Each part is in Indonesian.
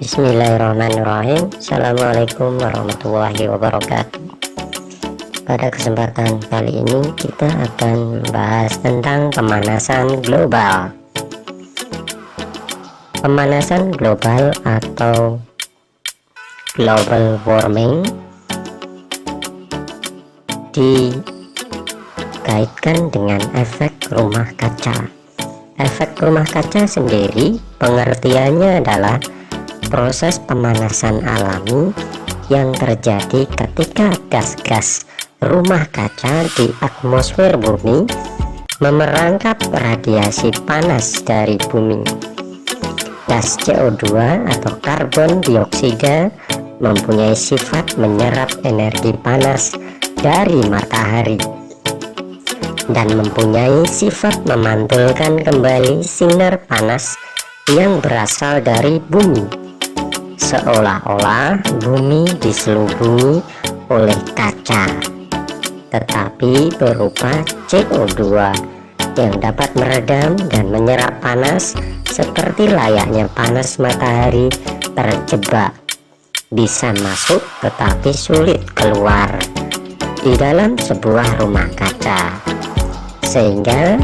Bismillahirrahmanirrahim. Assalamualaikum warahmatullahi wabarakatuh. Pada kesempatan kali ini kita akan membahas tentang pemanasan global. Pemanasan global atau global warming dikaitkan dengan efek rumah kaca. Efek rumah kaca sendiri pengertiannya adalah proses pemanasan alami yang terjadi ketika gas-gas rumah kaca di atmosfer bumi memerangkap radiasi panas dari bumi. Gas CO2 atau karbon dioksida mempunyai sifat menyerap energi panas dari matahari dan mempunyai sifat memantulkan kembali sinar panas yang berasal dari bumi, seolah-olah bumi diselubungi oleh kaca, tetapi berupa CO2 yang dapat meredam dan menyerap panas seperti layaknya panas matahari terjebak, bisa masuk tetapi sulit keluar di dalam sebuah rumah kaca, sehingga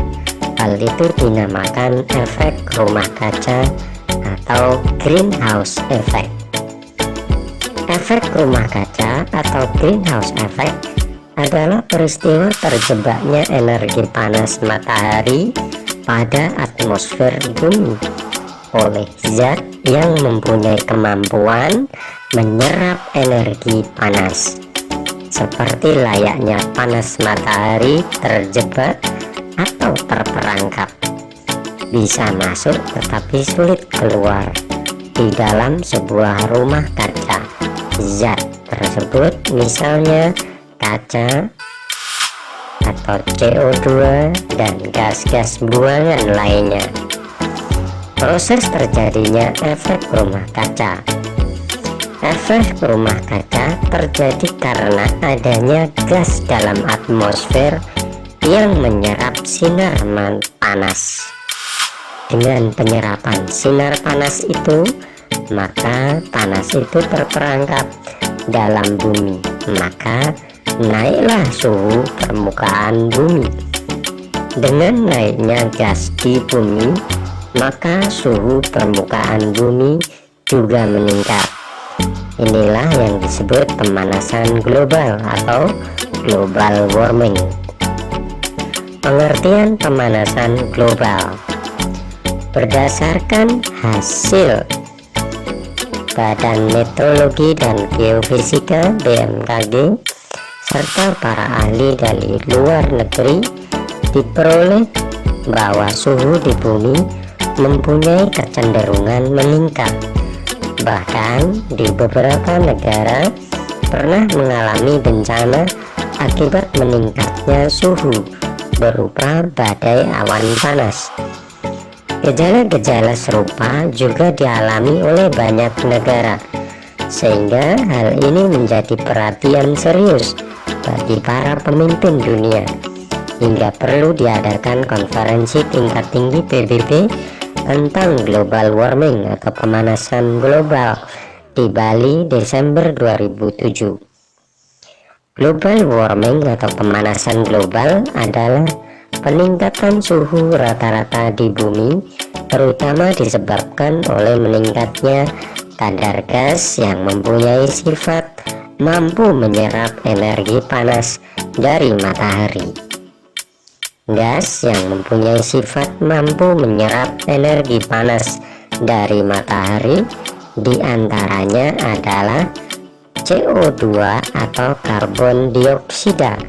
hal itu dinamakan efek rumah kaca atau greenhouse effect. Efek rumah kaca atau greenhouse effect adalah peristiwa terjebaknya energi panas matahari pada atmosfer bumi oleh zat yang mempunyai kemampuan menyerap energi panas, seperti layaknya panas matahari terjebak atau terperangkap, bisa masuk tetapi sulit keluar di dalam sebuah rumah kaca. Zat tersebut misalnya kaca atau CO2 dan gas-gas buangan lainnya. Proses terjadinya efek rumah kaca. Efek rumah kaca terjadi karena adanya gas dalam atmosfer yang menyerap sinar panas. Dengan penyerapan sinar panas itu, maka panas itu terperangkap dalam bumi, maka naiklah suhu permukaan bumi. Dengan naiknya gas di bumi, maka suhu permukaan bumi juga meningkat. Inilah yang disebut pemanasan global atau global warming. Pengertian pemanasan global berdasarkan hasil Badan Meteorologi dan Geofisika (BMKG) serta para ahli dari luar negeri, diperoleh bahwa suhu di bumi mempunyai kecenderungan meningkat. Bahkan di beberapa negara pernah mengalami bencana akibat meningkatnya suhu berupa badai awan panas. Gejala-gejala serupa juga dialami oleh banyak negara, sehingga hal ini menjadi perhatian serius bagi para pemimpin dunia, hingga perlu diadakan konferensi tingkat tinggi PBB tentang global warming atau pemanasan global di Bali Desember 2007. Global warming atau pemanasan global adalah peningkatan suhu rata-rata di bumi, terutama disebabkan oleh meningkatnya kadar gas yang mempunyai sifat mampu menyerap energi panas dari matahari. Gas yang mempunyai sifat mampu menyerap energi panas dari matahari diantaranya adalah CO2 atau karbon dioksida.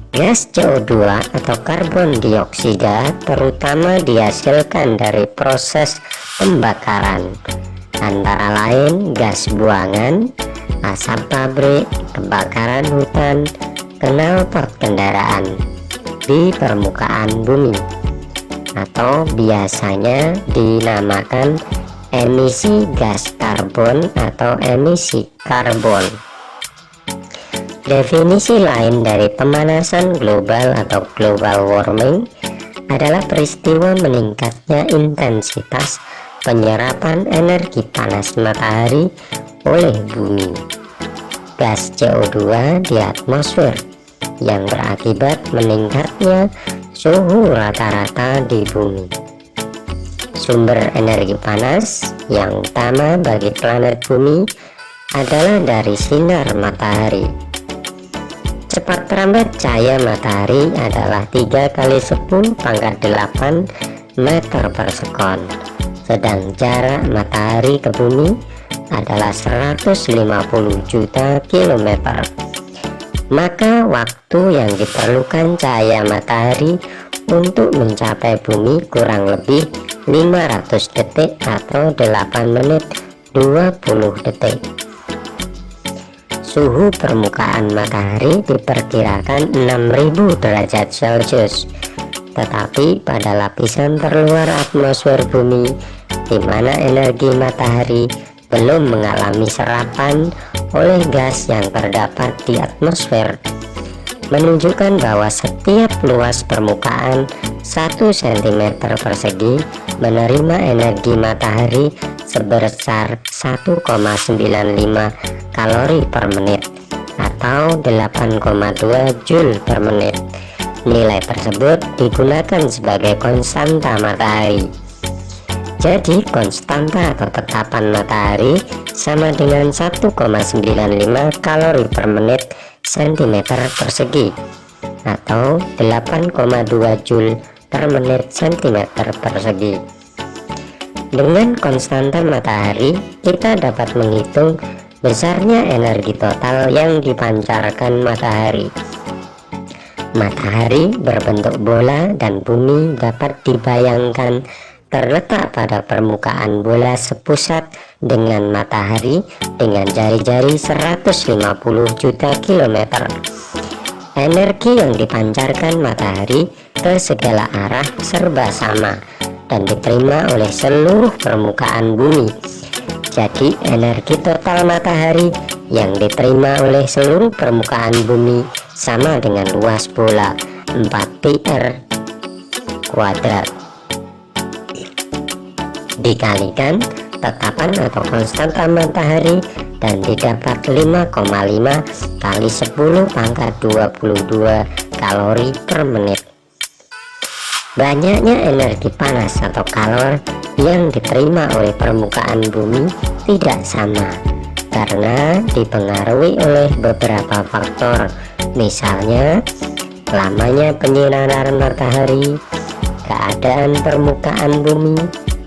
Gas CO2 atau karbon dioksida terutama dihasilkan dari proses pembakaran, antara lain gas buangan, asap pabrik, kebakaran hutan, knalpot kendaraan di permukaan bumi, atau biasanya dinamakan emisi gas karbon atau emisi karbon. Definisi lain dari pemanasan global atau global warming adalah peristiwa meningkatnya intensitas penyerapan energi panas matahari oleh bumi, gas CO2 di atmosfer yang berakibat meningkatnya suhu rata-rata di bumi. Sumber energi panas yang utama bagi planet bumi adalah dari sinar matahari. Cepat terambat cahaya matahari adalah 3 kali 10 pangkat 8 meter per sekon, sedang jarak matahari ke bumi adalah 150 juta kilometer. Maka waktu yang diperlukan cahaya matahari untuk mencapai bumi kurang lebih 500 detik atau 8 menit 20 detik. Suhu permukaan matahari diperkirakan 6000 derajat Celcius, tetapi pada lapisan terluar atmosfer bumi, di mana energi matahari belum mengalami serapan oleh gas yang terdapat di atmosfer, menunjukkan bahwa setiap luas permukaan 1 cm persegi menerima energi matahari sebesar 1,95 kalori per menit atau 8,2 Joule per menit. Nilai tersebut digunakan sebagai konstanta matahari. Jadi konstanta atau tetapan matahari sama dengan 1,95 kalori per menit cm persegi atau 8,2 Joule per menit cm persegi. Dengan konstanta matahari, kita dapat menghitung besarnya energi total yang dipancarkan matahari. Matahari berbentuk bola dan bumi dapat dibayangkan terletak pada permukaan bola sepusat dengan matahari dengan jari-jari 150 juta kilometer. Energi yang dipancarkan matahari ke segala arah serba sama dan diterima oleh seluruh permukaan bumi. Jadi energi total matahari yang diterima oleh seluruh permukaan bumi sama dengan luas bola 4 pi/r kuadrat dikalikan tetapan atau konstanta matahari dan didapat 5,5 kali 10 pangkat 22 kalori per menit. Banyaknya energi panas atau kalor yang diterima oleh permukaan bumi tidak sama karena dipengaruhi oleh beberapa faktor, misalnya lamanya penyinaran matahari, keadaan permukaan bumi,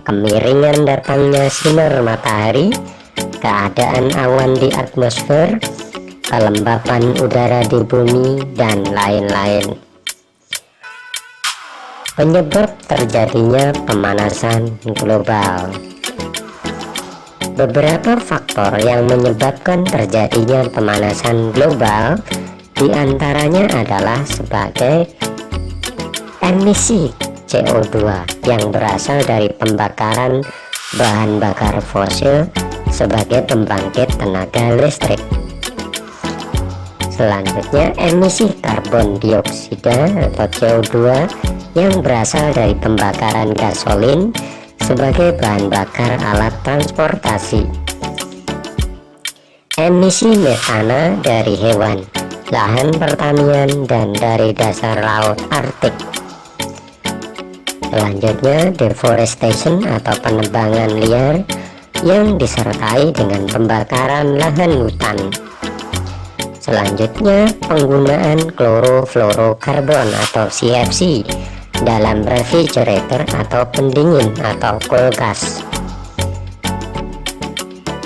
kemiringan datangnya sinar matahari, keadaan awan di atmosfer, kelembapan udara di bumi, dan lain-lain. Penyebab terjadinya pemanasan global. Beberapa faktor yang menyebabkan terjadinya pemanasan global diantaranya adalah sebagai emisi CO2 yang berasal dari pembakaran bahan bakar fosil sebagai pembangkit tenaga listrik. Selanjutnya, emisi karbon dioksida atau CO2 yang berasal dari pembakaran gasolin sebagai bahan bakar alat transportasi. Emisi metana dari hewan, lahan pertanian, dan dari dasar laut Arktik. Selanjutnya, deforestation atau penebangan liar yang disertai dengan pembakaran lahan hutan. Selanjutnya, penggunaan klorofluorokarbon atau CFC dalam refrigerator atau pendingin atau kulkas.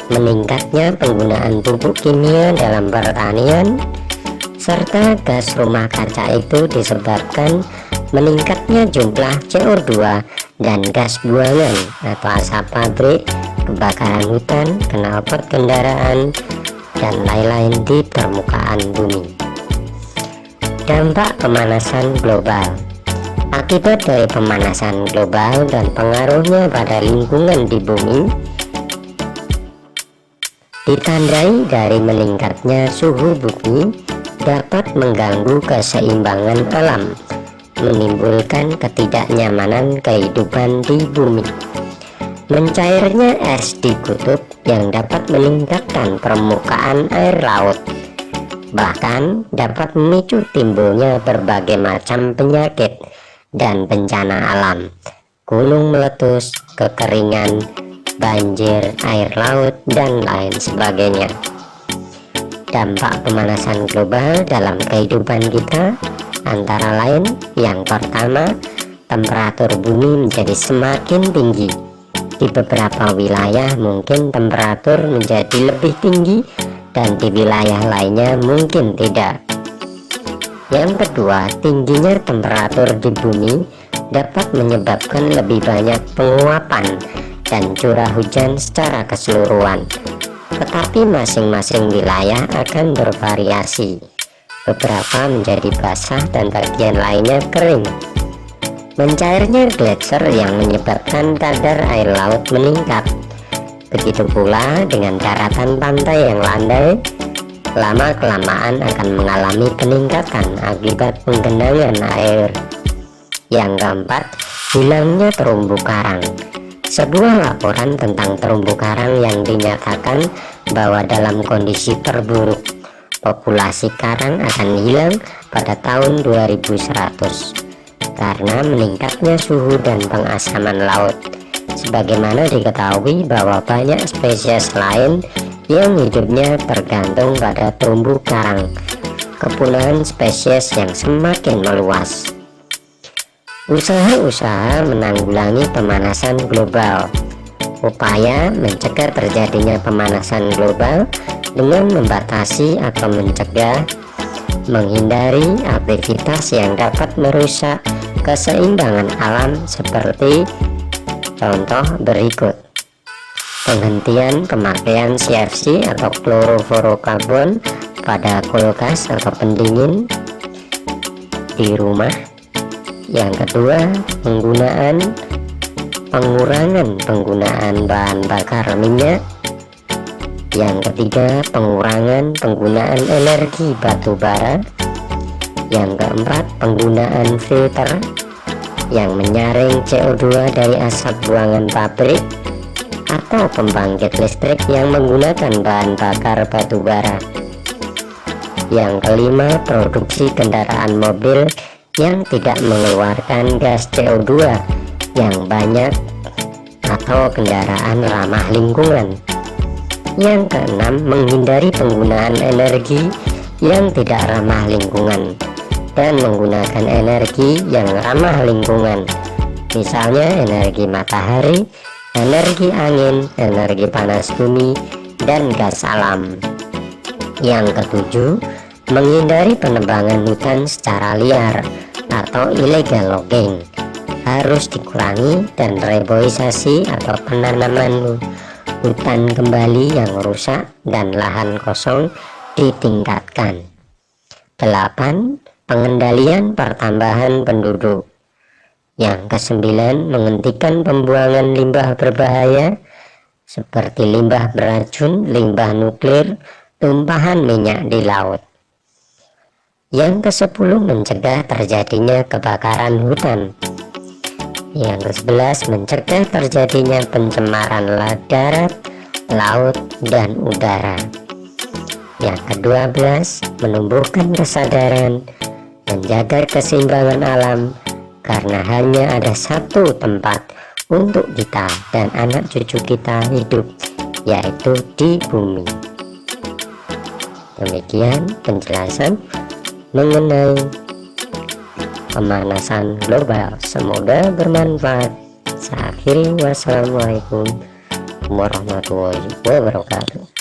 Meningkatnya penggunaan pupuk kimia dalam pertanian, serta gas rumah kaca itu disebabkan meningkatnya jumlah CO2 dan gas buangan atau asap pabrik, kebakaran hutan, knalpot kendaraan, dan lain-lain di permukaan bumi. Dampak pemanasan global. Akibat dari pemanasan global dan pengaruhnya pada lingkungan di bumi ditandai dari meningkatnya suhu bumi dapat mengganggu keseimbangan alam, menimbulkan ketidaknyamanan kehidupan di bumi. Mencairnya es di kutub yang dapat meningkatkan permukaan air laut, bahkan dapat memicu timbulnya berbagai macam penyakit dan bencana alam, gunung meletus, kekeringan, banjir, air laut, dan lain sebagainya. Dampak pemanasan global dalam kehidupan kita antara lain, yang pertama, temperatur bumi menjadi semakin tinggi. Di beberapa wilayah mungkin temperatur menjadi lebih tinggi dan di wilayah lainnya mungkin tidak. Yang kedua, tingginya temperatur di bumi dapat menyebabkan lebih banyak penguapan dan curah hujan secara keseluruhan. Tetapi masing-masing wilayah akan bervariasi. Beberapa menjadi basah dan bagian lainnya kering. Mencairnya gletser yang menyebabkan kadar air laut meningkat. Begitu pula dengan daratan pantai yang landai, lama-kelamaan akan mengalami peningkatan akibat penggenangan air. Yang keempat, hilangnya terumbu karang. Sebuah laporan tentang terumbu karang yang dinyatakan bahwa dalam kondisi terburuk, populasi karang akan hilang pada tahun 2100 karena meningkatnya suhu dan pengasaman laut. Sebagaimana diketahui bahwa banyak spesies lain yang hidupnya tergantung pada terumbu karang, kepunahan spesies yang semakin meluas. Usaha-usaha menanggulangi pemanasan global. Upaya mencegah terjadinya pemanasan global dengan membatasi atau mencegah, menghindari aktivitas yang dapat merusak keseimbangan alam seperti contoh berikut: penghentian pemakaian CFC atau klorofluorokarbon pada kulkas atau pendingin di rumah. Yang kedua, pengurangan penggunaan bahan bakar minyak. Yang ketiga, pengurangan penggunaan energi batu bara. Yang keempat, penggunaan filter yang menyaring CO2 dari asap buangan pabrik atau pembangkit listrik yang menggunakan bahan bakar batu bara. Yang kelima, produksi kendaraan mobil yang tidak mengeluarkan gas CO2 yang banyak atau kendaraan ramah lingkungan. Yang keenam, menghindari penggunaan energi yang tidak ramah lingkungan dan menggunakan energi yang ramah lingkungan, misalnya energi matahari, energi angin, energi panas bumi, dan gas alam. Yang ketujuh, menghindari penebangan hutan secara liar atau illegal logging harus dikurangi, dan reboisasi atau penanaman hutan kembali yang rusak dan lahan kosong ditingkatkan. 8. Pengendalian pertambahan penduduk. Yang kesembilan, menghentikan pembuangan limbah berbahaya seperti limbah beracun, limbah nuklir, tumpahan minyak di laut. Yang ke-10, mencegah terjadinya kebakaran hutan. Yang ke-11, mencegah terjadinya pencemaran darat, laut, dan udara. Yang ke-12, menumbuhkan kesadaran menjaga keseimbangan alam, karena hanya ada satu tempat untuk kita dan anak cucu kita hidup, yaitu di bumi. Demikian penjelasan mengenai pemanasan global. Semoga bermanfaat. Saya akhiri, wassalamualaikum warahmatullahi wabarakatuh.